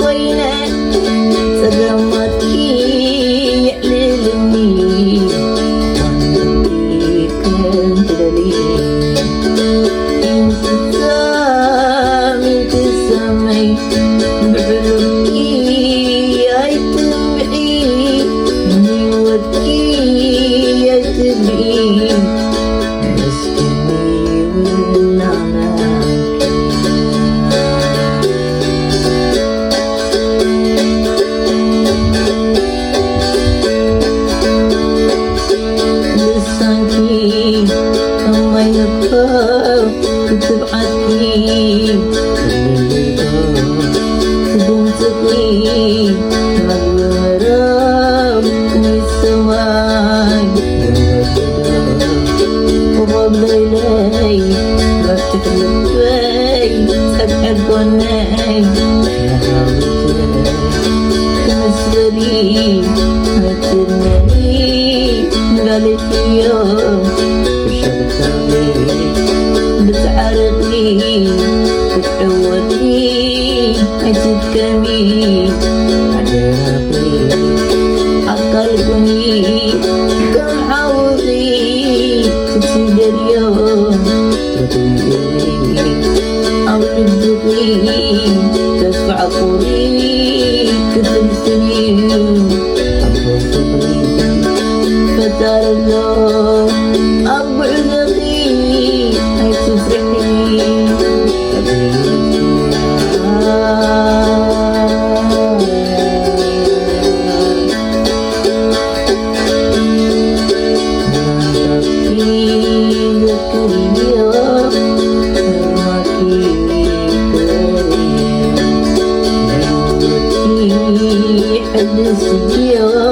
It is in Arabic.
وينك سلامتي يعللني وانك كنت لي انت سامي بعلمكي يا تبعي مني ودكي يا تبعي مسكني والنعناع لسانكي كما يبقى تبعتي تبنتقي مغرب السماء وضل إلي ما بتكلفي سبع قناي تمسلي هتنالي قالت يوم بشبكالي بتعرقني بتعودني عتبكني عذابي عقلبني كم حوضي تسيد اليوم تطيري أو تبدقي تدفع قري تتمثلي أبو صبري فتار الله أبو عذقي هاي تفرحي حد السجيرة